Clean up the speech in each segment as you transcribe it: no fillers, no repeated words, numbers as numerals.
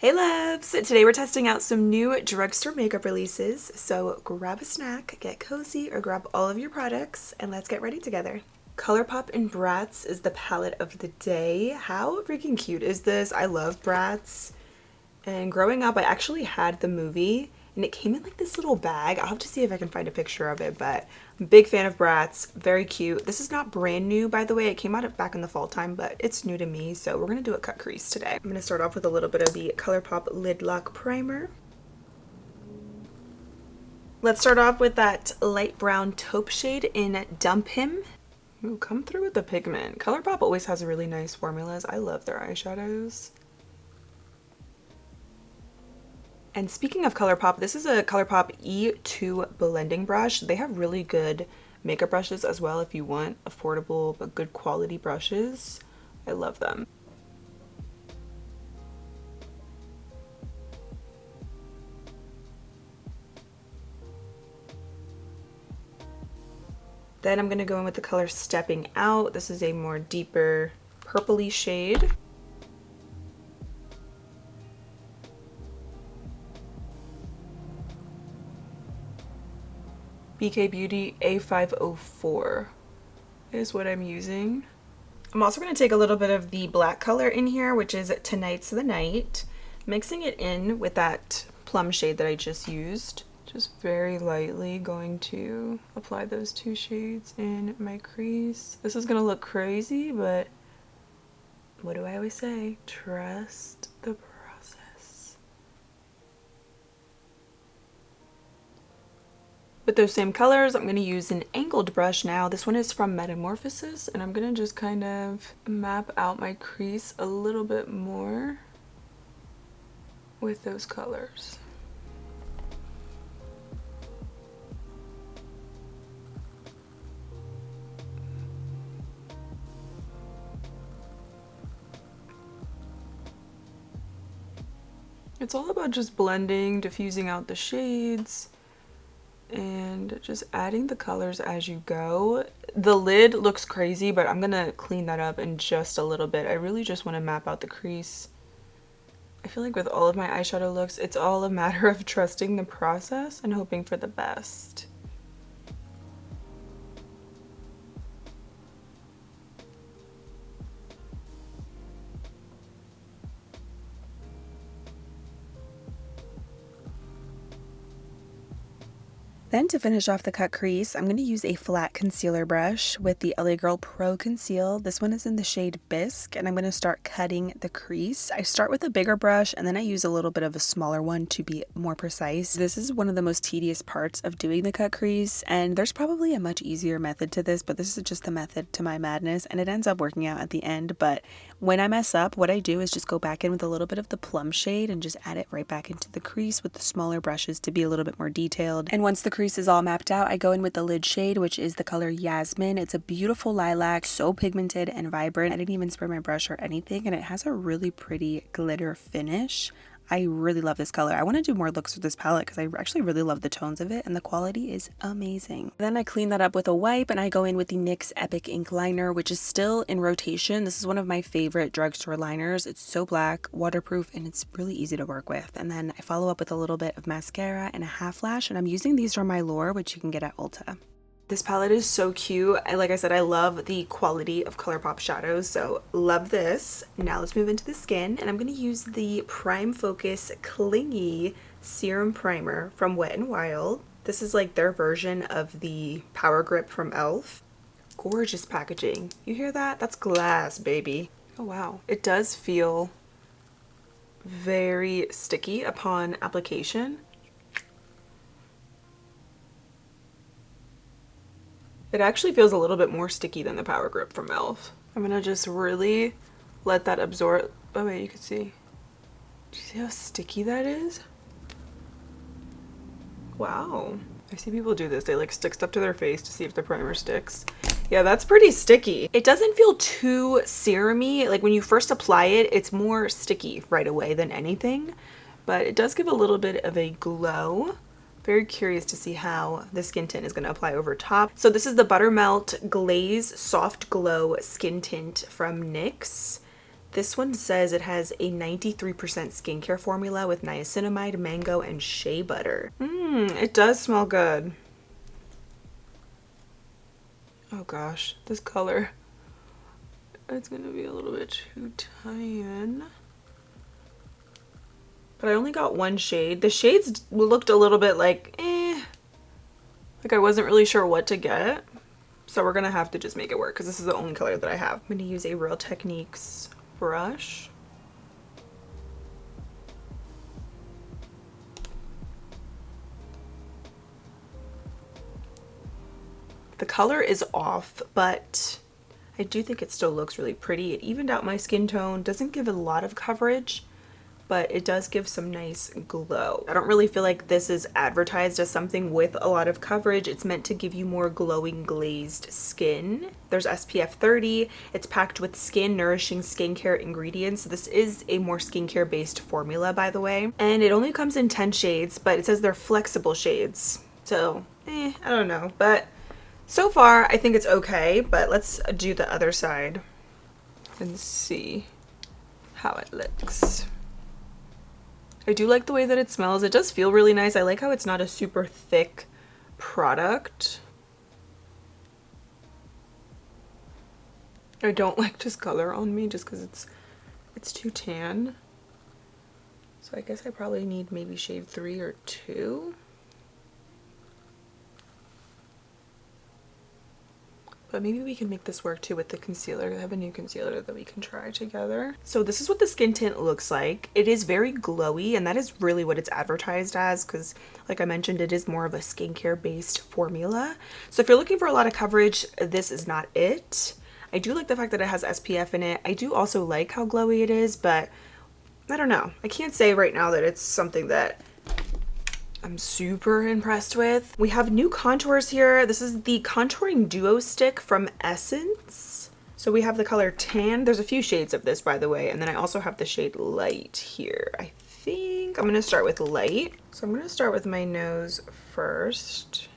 Hey loves! Today we're testing out some new drugstore makeup releases, so grab a snack, get cozy, or grab all of your products, and let's get ready together. ColourPop and Bratz is the palette of the day. How freaking cute is this? I love Bratz. And growing up, I actually had the movie, and it came in like this little bag. I'll have to see if I can find a picture of it, but I'm a big fan of Bratz. Very cute. This is not brand new, by the way. It came out back in the fall time, but it's new to me, so we're gonna do a cut crease today. I'm gonna start off with a little bit of the ColourPop Lid Lock Primer. Let's start off with that light brown taupe shade in Dump Him. Ooh, come through with the pigment. ColourPop always has really nice formulas. I love their eyeshadows. And speaking of ColourPop, this is a ColourPop E2 blending brush. They have really good makeup brushes as well if you want affordable but good quality brushes. I love them. Then I'm going to go in with the color Stepping Out. This is a more deeper purpley shade. BK Beauty A504 is what I'm using. I'm also going to take a little bit of the black color in here, which is Tonight's the Night, mixing it in with that plum shade that I just used. Just very lightly going to apply those two shades in my crease. This is going to look crazy, but what do I always say? Trust the process. With those same colors, I'm going to use an angled brush now. This one is from Metamorphosis, and I'm going to just kind of map out my crease a little bit more with those colors. It's all about just blending, diffusing out the shades, and just adding the colors as you go. The lid looks crazy, but I'm gonna clean that up in just a little bit. I really just want to map out the crease. I feel like with all of my eyeshadow looks, it's all a matter of trusting the process and hoping for the best. Then to finish off the cut crease, I'm going to use a flat concealer brush with the LA Girl Pro Conceal. This one is in the shade Bisque, and I'm going to start cutting the crease. I start with a bigger brush, and then I use a little bit of a smaller one to be more precise. This is one of the most tedious parts of doing the cut crease, and there's probably a much easier method to this, but this is just the method to my madness, and it ends up working out at the end. But when I mess up, what I do is just go back in with a little bit of the plum shade and just add it right back into the crease with the smaller brushes to be a little bit more detailed. And once the crease is all mapped out, I go in with the lid shade, which is the color Jasmine. It's a beautiful lilac, so pigmented and vibrant. I didn't even spray my brush or anything, and it has a really pretty glitter finish. I really love this color. I want to do more looks with this palette because I actually really love the tones of it, and the quality is amazing. Then I clean that up with a wipe, and I go in with the NYX Epic Ink Liner, which is still in rotation. This is one of my favorite drugstore liners. It's so black, waterproof, and it's really easy to work with. And then I follow up with a little bit of mascara and a half lash, and I'm using these from my Lure, which you can get at Ulta. This palette is so cute. Like I said, I love the quality of ColourPop shadows, so love this. Now let's move into the skin, and I'm going to use the Prime Focus Clingy Serum Primer from Wet n Wild. This is like their version of the Power Grip from e.l.f. Gorgeous packaging. You hear that? That's glass, baby. Oh wow. It does feel very sticky upon application. It actually feels a little bit more sticky than the Power Grip from e.l.f. I'm gonna just really let that absorb. Oh wait, you can see. Do you see how sticky that is? Wow. I see people do this. They like stick stuff to their face to see if the primer sticks. Yeah, that's pretty sticky. It doesn't feel too serum-y. Like when you first apply it, it's more sticky right away than anything. But it does give a little bit of a glow. Very curious to see how the skin tint is going to apply over top. So this is the Buttermelt Glaze Soft Glow Skin Tint from NYX. This one says it has a 93% skincare formula with niacinamide, mango, and shea butter. It does smell good. Oh gosh, this color. It's gonna be a little bit too tan. But I only got one shade. The shades looked a little bit like, like I wasn't really sure what to get. So we're gonna have to just make it work because this is the only color that I have. I'm gonna use a Real Techniques brush. The color is off, but I do think it still looks really pretty. It evened out my skin tone, doesn't give a lot of coverage, but it does give some nice glow. I don't really feel like this is advertised as something with a lot of coverage. It's meant to give you more glowing glazed skin. There's SPF 30. It's packed with skin nourishing skincare ingredients. This is a more skincare based formula, by the way. And it only comes in 10 shades, but it says they're flexible shades. So, I don't know. But so far, I think it's okay, but let's do the other side and see how it looks. I do like the way that it smells. It does feel really nice. I like how it's not a super thick product. I don't like this color on me just because it's too tan. So I guess I probably need maybe shade 3 or 2. But maybe we can make this work too with the concealer. I have a new concealer that we can try together. So this is what the skin tint looks like. It is very glowy, and that is really what it's advertised as because, like I mentioned, it is more of a skincare based formula. So if you're looking for a lot of coverage, this is not it. I do like the fact that it has SPF in it. I do also like how glowy it is, but I don't know. I can't say right now that it's something that I'm super impressed with. We have new contours here. This is the Contouring Duo Stick from Essence. So we have the color Tan. There's a few shades of this, by the way. And then I also have the shade Light here. I think I'm gonna start with Light. So I'm gonna start with my nose first.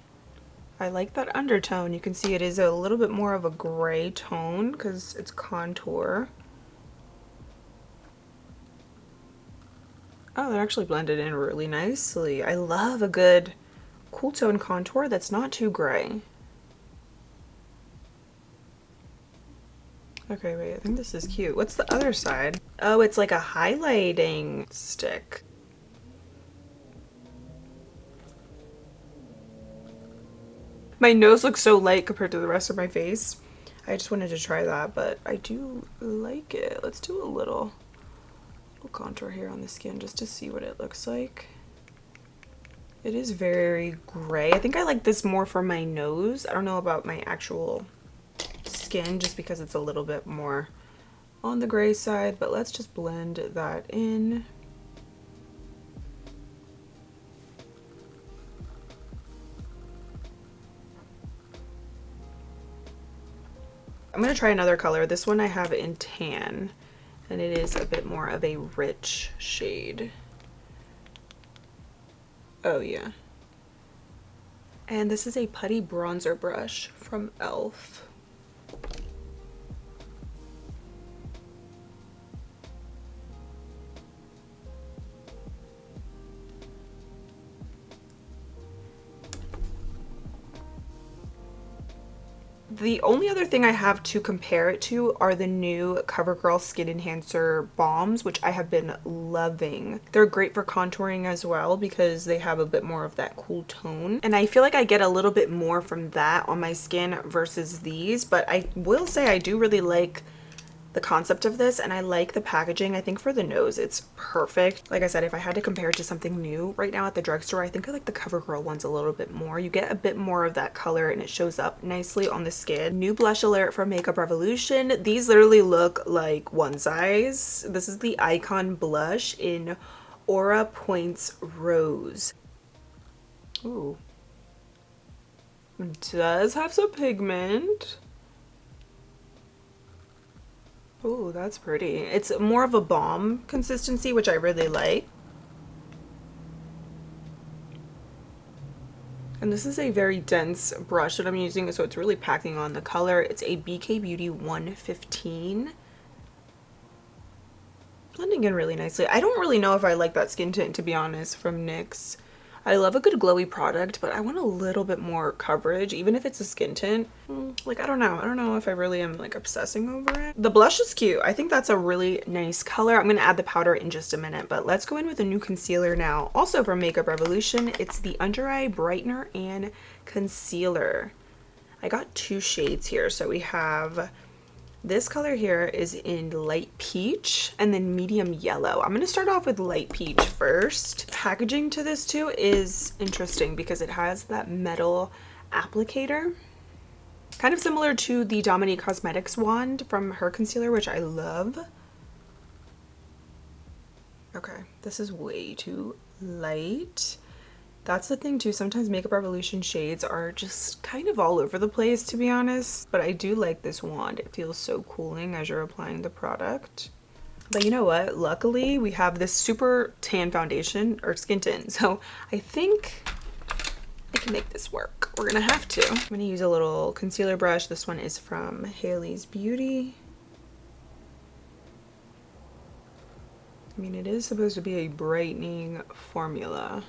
I like that undertone. You can see it is a little bit more of a gray tone because it's contour. Oh, that actually blended in really nicely. I love a good cool tone contour that's not too gray. Okay, wait, I think this is cute. What's the other side? Oh, it's like a highlighting stick. My nose looks so light compared to the rest of my face. I just wanted to try that, but I do like it. Let's do a little contour here on the skin just to see what it looks like. It is very gray. I think I like this more for my nose. I don't know about my actual skin just because it's a little bit more on the gray side, but let's just blend that in. I'm gonna try another color. This one I have in Tan, and it is a bit more of a rich shade. Oh yeah. And this is a putty bronzer brush from e.l.f. The only other thing I have to compare it to are the new CoverGirl Skin Enhancer Balms, which I have been loving. They're great for contouring as well because they have a bit more of that cool tone. And I feel like I get a little bit more from that on my skin versus these, but I will say I do really like the concept of this, and I like the packaging. I think for the nose it's perfect. Like I said, if I had to compare it to something new right now at the drugstore, I think I like the CoverGirl ones a little bit more. You get a bit more of that color and it shows up nicely on the skin. New blush alert from Makeup Revolution. These literally look like one size. This is the Icon blush in Aura Points Rose. Ooh. It does have some pigment. Oh, that's pretty. It's more of a balm consistency, which I really like. And this is a very dense brush that I'm using, so it's really packing on the color. It's a BK Beauty 115. Blending in really nicely. I don't really know if I like that skin tint, to be honest, from NYX. I love a good glowy product, but I want a little bit more coverage, even if it's a skin tint. Like, I don't know. I don't know if I really am like obsessing over it. The blush is cute. I think that's a really nice color. I'm gonna add the powder in just a minute, but let's go in with a new concealer now. Also from Makeup Revolution, it's the Under Eye Brightener and Concealer. I got 2 shades here. So we have this color here is in light peach and then medium yellow. I'm gonna start off with light peach first. Packaging to this too is interesting because it has that metal applicator. Kind of similar to the Dominique Cosmetics wand from her concealer, which I love. Okay, this is way too light. That's the thing too, sometimes Makeup Revolution shades are just kind of all over the place, to be honest, but I do like this wand. It feels so cooling as you're applying the product. But you know what, luckily we have this super tan foundation or skin tint, so I think I can make this work. We're gonna have to. I'm gonna use a little concealer brush. This one is from Haley's Beauty. I mean, it is supposed to be a brightening formula.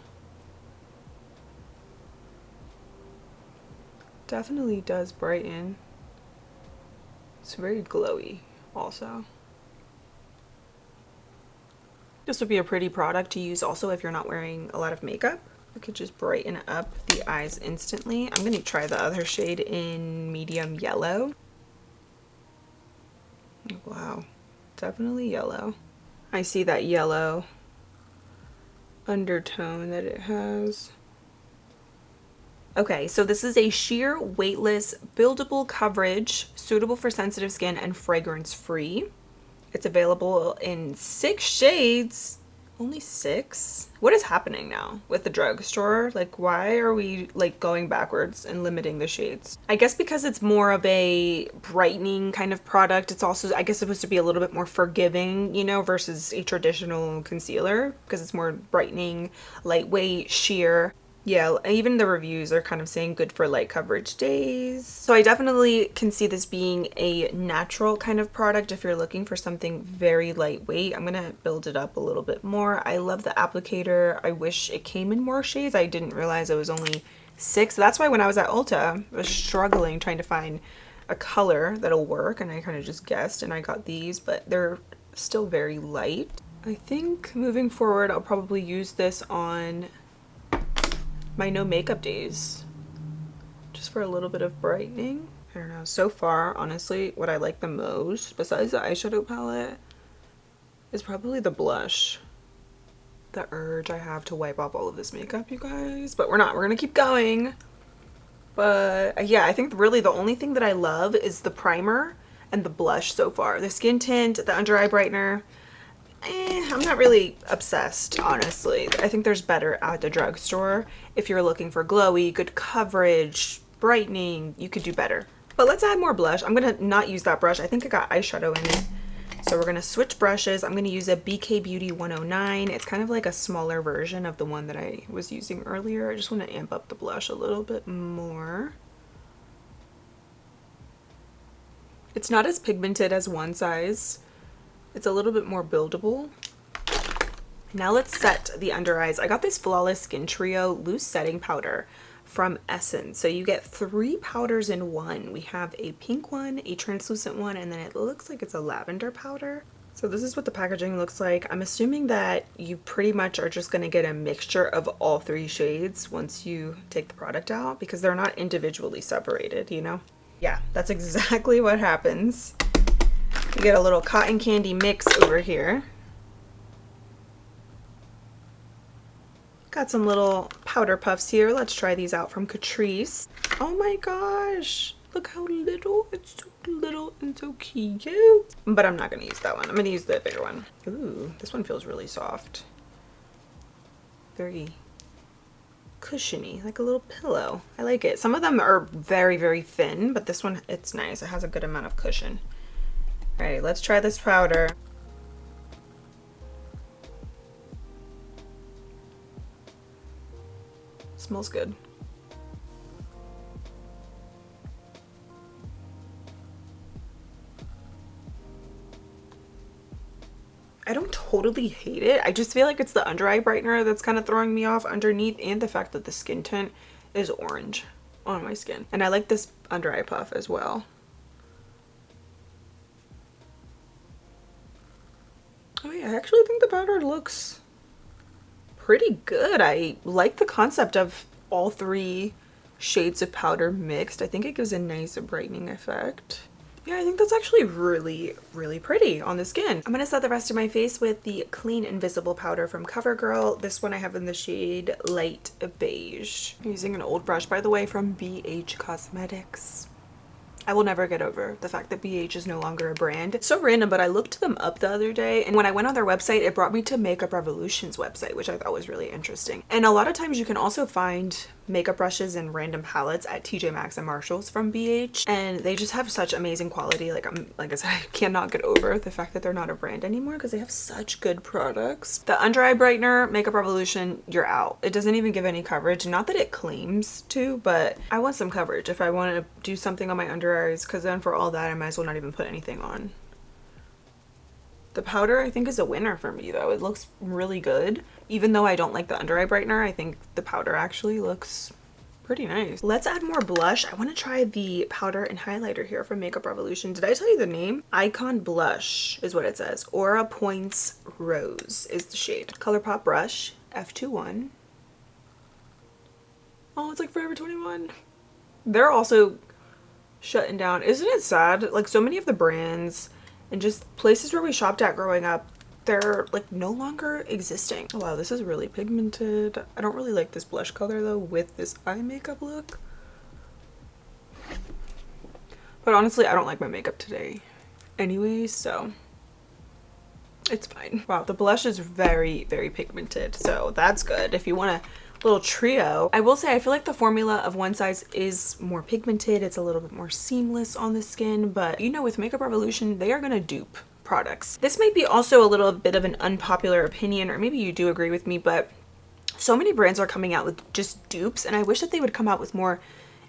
Definitely does brighten. It's very glowy also. This would be a pretty product to use also if you're not wearing a lot of makeup. You could just brighten up the eyes instantly. I'm gonna try the other shade in medium yellow. Wow, definitely yellow. I see that yellow undertone that it has. Okay, so this is a sheer weightless buildable coverage suitable for sensitive skin and fragrance free. It's available in 6 shades. Only 6? What is happening now with the drugstore? Like, why are we like going backwards and limiting the shades? I guess because it's more of a brightening kind of product. It's also, I guess, supposed to be a little bit more forgiving, you know, versus a traditional concealer because it's more brightening, lightweight, sheer. Yeah, even the reviews are kind of saying good for light coverage days. So I definitely can see this being a natural kind of product if you're looking for something very lightweight. I'm gonna build it up a little bit more. I love the applicator. I wish it came in more shades. I didn't realize it was only 6. That's why when I was at Ulta, I was struggling trying to find a color that'll work, and I kind of just guessed and I got these, but they're still very light. I think moving forward, I'll probably use this on my no makeup days just for a little bit of brightening. I don't know, so far honestly what I like the most besides the eyeshadow palette is probably the blush. The urge I have to wipe off all of this makeup, you guys, but we're not. We're gonna keep going. But yeah, I think really the only thing that I love is the primer and the blush so far. The skin tint, the under eye brightener, I'm not really obsessed, honestly. I think there's better at the drugstore. If you're looking for glowy, good coverage, brightening, you could do better. But let's add more blush. I'm gonna not use that brush. I think I got eyeshadow in it. So we're gonna switch brushes. I'm gonna use a BK Beauty 109. It's kind of like a smaller version of the one that I was using earlier. I just wanna amp up the blush a little bit more. It's not as pigmented as One Size. It's a little bit more buildable. Now let's set the under eyes. I got this Flawless Skin Trio loose setting powder from Essence. So you get 3 powders in one. We have a pink one, a translucent one, and then it looks like it's a lavender powder. So this is what the packaging looks like. I'm assuming that you pretty much are just gonna get a mixture of all 3 shades once you take the product out because they're not individually separated, you know? Yeah, that's exactly what happens. You get a little cotton candy mix over here. Got some little powder puffs here. Let's try these out from Catrice. Oh my gosh, look how little. It's so little and so cute. But I'm not gonna use that one. I'm gonna use the bigger one. Ooh, this one feels really soft. Very cushiony, like a little pillow. I like it. Some of them are very, very thin, but this one, it's nice. It has a good amount of cushion. All right, let's try this powder. Smells good. I don't totally hate it. I just feel like it's the under eye brightener that's kind of throwing me off underneath, and the fact that the skin tint is orange on my skin. And I like this under eye puff as well. Oh yeah, I actually think the powder looks pretty good. I like the concept of all 3 shades of powder mixed. I think it gives a nice brightening effect. Yeah, I think that's actually really, really pretty on the skin. I'm gonna set the rest of my face with the Clean Invisible powder from CoverGirl. This one I have in the shade Light Beige. I'm using an old brush, by the way, from BH Cosmetics. I will never get over the fact that BH is no longer a brand. It's so random, but I looked them up the other day, and when I went on their website, it brought me to Makeup Revolution's website, which I thought was really interesting. And a lot of times you can also find makeup brushes and random palettes at TJ Maxx and Marshalls from BH, and they just have such amazing quality. Like I said, I cannot get over the fact that they're not a brand anymore because they have such good products. The under eye brightener, Makeup Revolution, you're out. It doesn't even give any coverage. Not that it claims to, but I want some coverage if I want to do something on my under eyes, because then for all that I might as well not even put anything on. The powder I think is a winner for me though. It looks really good. Even though I don't like the under eye brightener, I think the powder actually looks pretty nice. Let's add more blush. I want to try the powder and highlighter here from Makeup Revolution. Did I tell you the name? Icon Blush is what it says. Aura Points Rose is the shade. ColourPop brush, F21. Oh, it's like Forever 21. They're also shutting down. Isn't it sad? Like so many of the brands and just places where we shopped at growing up, they're like no longer existing. Oh, wow, this is really pigmented. I don't really like this blush color though with this eye makeup look. But honestly, I don't like my makeup today anyways, so it's fine. Wow, the blush is very, very pigmented, so that's good if you want a little trio. I will say I feel like the formula of One Size is more pigmented. It's a little bit more seamless on the skin, but you know, with Makeup Revolution, they are gonna dupe products. This might be also a little bit of an unpopular opinion, or maybe you do agree with me, but so many brands are coming out with just dupes, and I wish that they would come out with more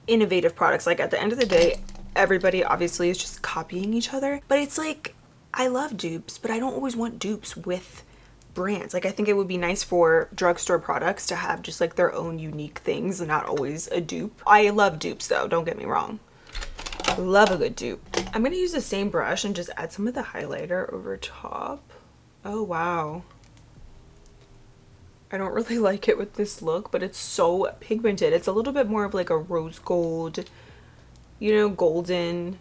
innovative products. Like at the end of the day, everybody obviously is just copying each other, but it's like, I love dupes, but I don't always want dupes with brands. Like I think it would be nice for drugstore products to have just like their own unique things and not always a dupe. I love dupes though, don't get me wrong. Love a good dupe. I'm gonna use the same brush and just add some of the highlighter over top. Oh wow. I don't really like it with this look, but it's so pigmented. It's a little bit more of like a rose gold, you know, golden,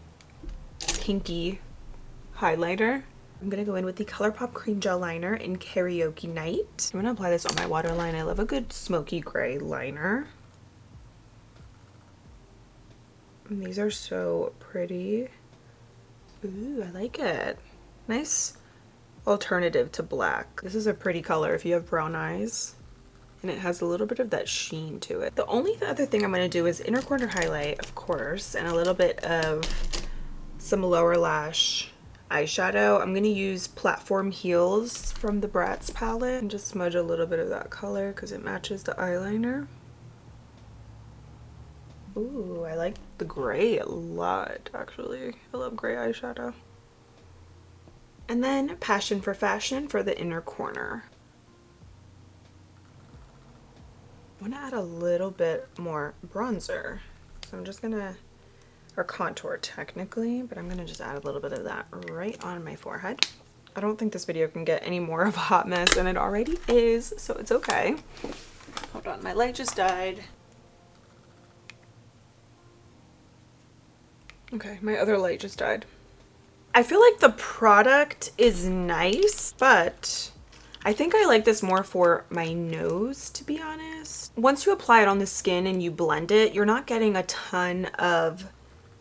pinky highlighter. I'm gonna go in with the ColourPop Cream Gel Liner in Karaoke Night. I'm gonna apply this on my waterline. I love a good smoky gray liner. And these are so pretty. Ooh, I like it. Nice alternative to black. This is a pretty color if you have brown eyes. And it has a little bit of that sheen to it. The only other thing I'm gonna do is inner corner highlight, of course, and a little bit of some lower lash eyeshadow. I'm gonna use Platform Heels from the Bratz palette and just smudge a little bit of that color because it matches the eyeliner. Ooh, I like the gray a lot, actually. I love gray eyeshadow. And then Passion for Fashion for the inner corner. I want to add a little bit more bronzer. So I'm just gonna, or contour technically, but I'm gonna just add a little bit of that right on my forehead. I don't think this video can get any more of a hot mess than it already is, so it's okay. Hold on, my light just died. Okay, my other light just died. I feel like the product is nice, but I think I like this more for my nose, to be honest. Once you apply it on the skin and you blend it, you're not getting a ton of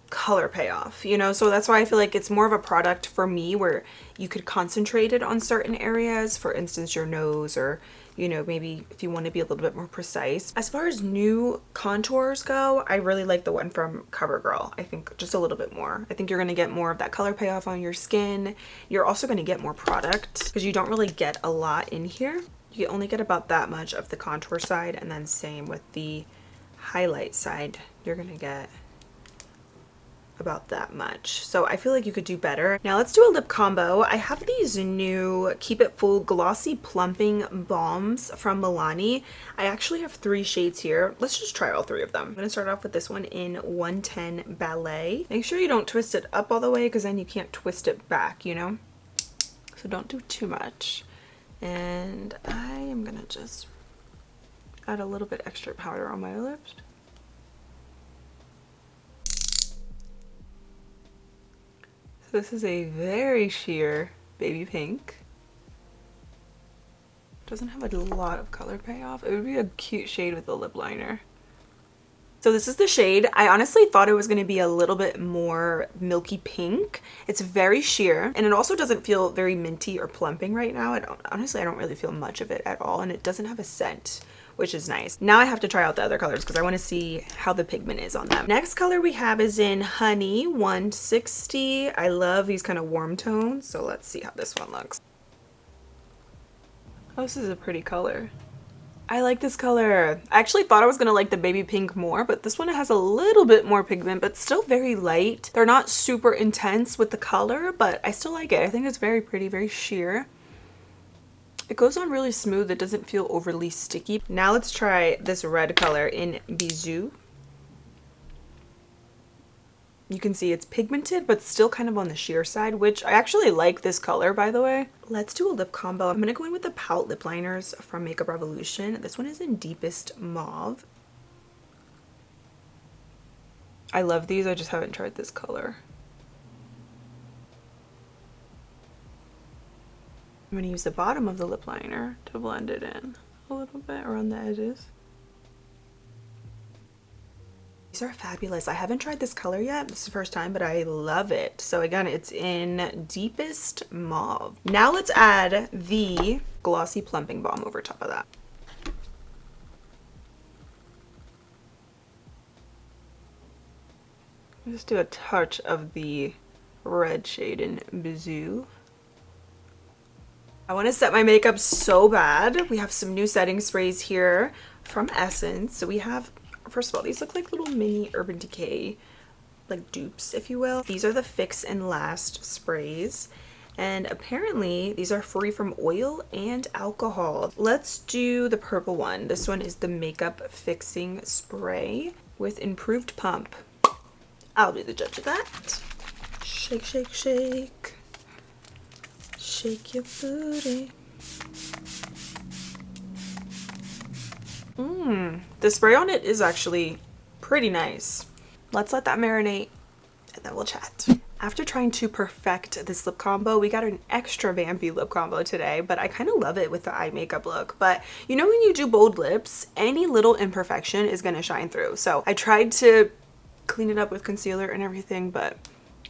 color payoff, you know? So that's why I feel like it's more of a product for me where you could concentrate it on certain areas, for instance, your nose, or you know, maybe if you want to be a little bit more precise. As far as new contours go, I really like the one from CoverGirl. I think just a little bit more. I think you're going to get more of that color payoff on your skin. You're also going to get more product because you don't really get a lot in here. You only get about that much of the contour side, and then same with the highlight side. You're going to get about that much. So I feel like you could do better. Now let's do a lip combo. I have these new Keep It Full Glossy Plumping Balms from Milani. I actually have 3 shades here. Let's just try all 3 of them. I'm gonna start off with this one in 110 Ballet. Make sure you don't twist it up all the way because then you can't twist it back, you know? So don't do too much. And I am gonna just add a little bit extra powder on my lips. This is a very sheer baby pink. Doesn't have a lot of color payoff. It would be a cute shade with a lip liner. So this is the shade. I honestly thought it was going to be a little bit more milky pink. It's very sheer, and it also doesn't feel very minty or plumping right now. Honestly, I don't really feel much of it at all, and it doesn't have a scent, which is nice. Now I have to try out the other colors because I want to see how the pigment is on them. Next color we have is in Honey 160. I love these kind of warm tones, so let's see how this one looks. Oh, this is a pretty color. I like this color. I actually thought I was gonna like the baby pink more, but this one has a little bit more pigment, but still very light. They're not super intense with the color, but I still like it. I think it's very pretty, very sheer. It goes on really smooth. It doesn't feel overly sticky. Now let's try this red color in Bisou. You can see it's pigmented, but still kind of on the sheer side, which I actually like this color, by the way. Let's do a lip combo. I'm gonna go in with the Pout lip liners from Makeup Revolution. This one is in Deepest Mauve. I love these. I just haven't tried this color. I'm gonna use the bottom of the lip liner to blend it in a little bit around the edges. These are fabulous. I haven't tried this color yet. This is the first time, but I love it. So again, it's in Deepest Mauve. Now let's add the Glossy Plumping Balm over top of that. Just do a touch of the red shade in Bisou. I want to set my makeup so bad. We have some new setting sprays here from Essence. So we have, first of all, these look like little mini Urban Decay, like dupes, if you will. These are the Fix and Last sprays. And apparently these are free from oil and alcohol. Let's do the purple one. This one is the Makeup Fixing Spray with Improved Pump. I'll be the judge of that. Shake, shake, shake. Shake your booty. The spray on it is actually pretty nice. Let's let that marinate and then we'll chat. After trying to perfect this lip combo, we got an extra vampy lip combo today, but I kind of love it with the eye makeup look. But you know, when you do bold lips, any little imperfection is going to shine through. So I tried to clean it up with concealer and everything, but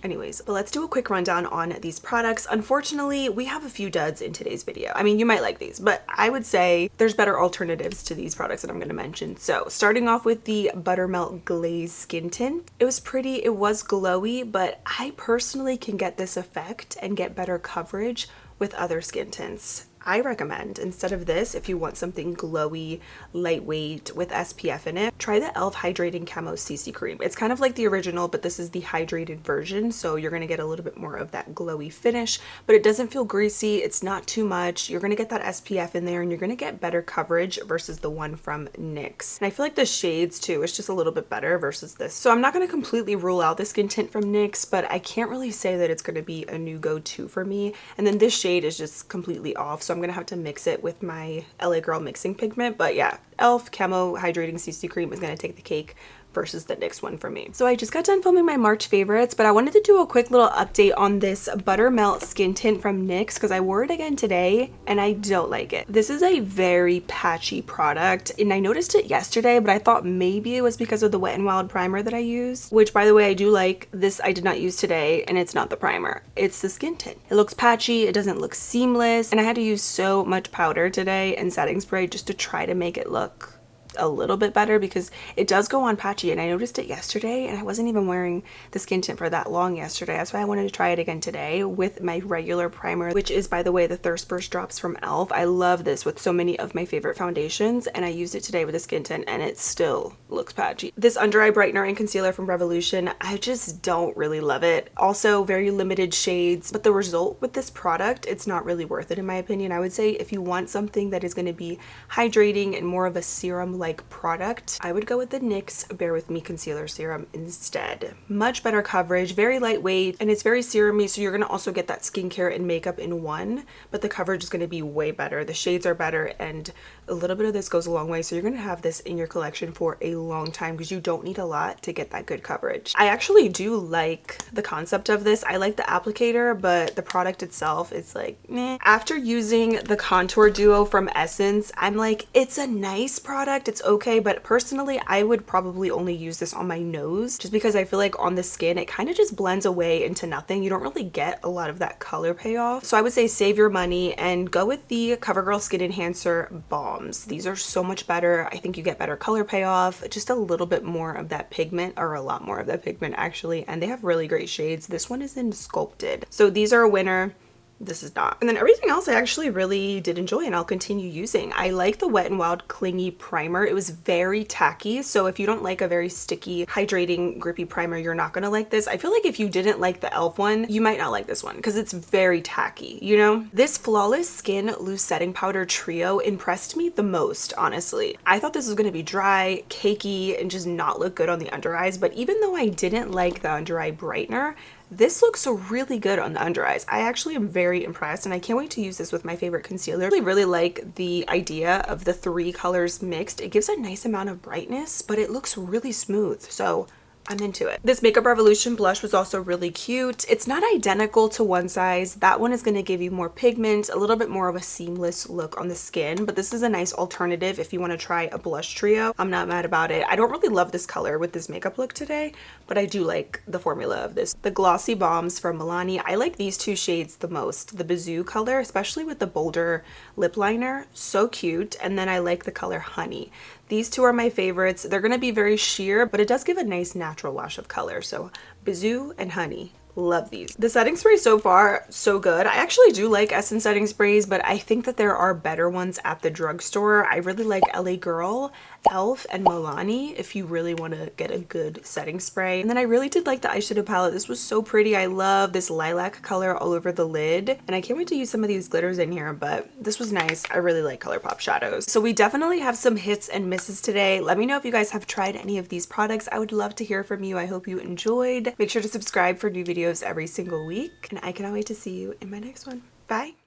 anyways, but let's do a quick rundown on these products. Unfortunately, we have a few duds in today's video. I mean, you might like these, but I would say there's better alternatives to these products that I'm going to mention. So starting off with the Buttermelt Glaze Skin Tint. It was pretty, it was glowy, but I personally can get this effect and get better coverage with other skin tints. I recommend, instead of this, if you want something glowy, lightweight with SPF in it, try the e.l.f. Hydrating Camo CC Cream. It's kind of like the original, but this is the hydrated version, so you're going to get a little bit more of that glowy finish, but it doesn't feel greasy. It's not too much. You're going to get that SPF in there, and you're going to get better coverage versus the one from NYX. And I feel like the shades, too, is just a little bit better versus this. So I'm not going to completely rule out the skin tint from NYX, but I can't really say that it's going to be a new go-to for me. And then this shade is just completely off, so I'm gonna have to mix it with my LA Girl mixing pigment. But yeah, e.l.f. Camo Hydrating CC Cream is gonna take the cake versus the NYX one for me. So I just got done filming my March favorites, but I wanted to do a quick little update on this Buttermelt Skin Tint from NYX because I wore it again today and I don't like it. This is a very patchy product, and I noticed it yesterday, but I thought maybe it was because of the Wet n Wild primer that I used, which, by the way, I do like. This I did not use today, and it's not the primer, it's the skin tint. It looks patchy, it doesn't look seamless, and I had to use so much powder today and setting spray just to try to make it look a little bit better because it does go on patchy, and I noticed it yesterday, and I wasn't even wearing the skin tint for that long yesterday. That's why I wanted to try it again today with my regular primer, which is, by the way, the Thirst Burst drops from e.l.f. I love this with so many of my favorite foundations, and I used it today with a skin tint and it still looks patchy. This under eye brightener and concealer from Revolution, I just don't really love it. Also very limited shades, but the result with this product, it's not really worth it in my opinion. I would say if you want something that is going to be hydrating and more of a serum like product, I would go with the NYX Bear With Me concealer serum instead. Much better coverage, very lightweight, and it's very serumy, so you're going to also get that skincare and makeup in one, but the coverage is going to be way better. The shades are better, and a little bit of this goes a long way, so you're going to have this in your collection for a long time because you don't need a lot to get that good coverage. I actually do like the concept of this. I like the applicator, but the product itself is like meh. After using the contour duo from Essence, I'm like, it's a nice product, it's okay, but personally I would probably only use this on my nose just because I feel like on the skin it kind of just blends away into nothing. You don't really get a lot of that color payoff, so I would say save your money and go with the CoverGirl Skin Enhancer Balms. These are so much better. I think you get better color payoff, just a little bit more of that pigment, or a lot more of that pigment actually, and they have really great shades. This one is in Sculpted, so these are a winner. This is not. And then everything else I actually really did enjoy and I'll continue using. I like the Wet n Wild Clingy Primer. It was very tacky, so if you don't like a very sticky, hydrating, grippy primer, you're not gonna like this. I feel like if you didn't like the e.l.f. one, you might not like this one because it's very tacky, you know? This Flawless Skin Loose Setting Powder Trio impressed me the most, honestly. I thought this was gonna be dry, cakey, and just not look good on the under eyes, but even though I didn't like the under eye brightener, this looks really good on the under eyes. I actually am very impressed, and I can't wait to use this with my favorite concealer. I really like the idea of the 3 colors mixed. It gives a nice amount of brightness, but it looks really smooth, so I'm into it. This Makeup Revolution blush was also really cute. It's not identical to One Size. That one is going to give you more pigment, a little bit more of a seamless look on the skin, but this is a nice alternative if you want to try a blush trio. I'm not mad about it. I don't really love this color with this makeup look today, but I do like the formula of this. The Glossy Bombs from Milani. I like these 2 shades the most. The Bazoo color, especially with the bolder lip liner, so cute, and then I like the color Honey. These 2 are my favorites. They're going to be very sheer, but it does give a nice natural wash of color. So Bazoo and Honey. Love these. The setting spray so far, so good. I actually do like Essence setting sprays, but I think that there are better ones at the drugstore. I really like LA Girl, e.l.f. and Milani if you really want to get a good setting spray. And then I really did like the eyeshadow palette. This was so pretty. I love this lilac color all over the lid, and I can't wait to use some of these glitters in here, but this was nice. I really like ColourPop shadows. So we definitely have some hits and misses today. Let me know if you guys have tried any of these products. I would love to hear from you. I hope you enjoyed. Make sure to subscribe for new videos every single week, and I cannot wait to see you in my next one. Bye!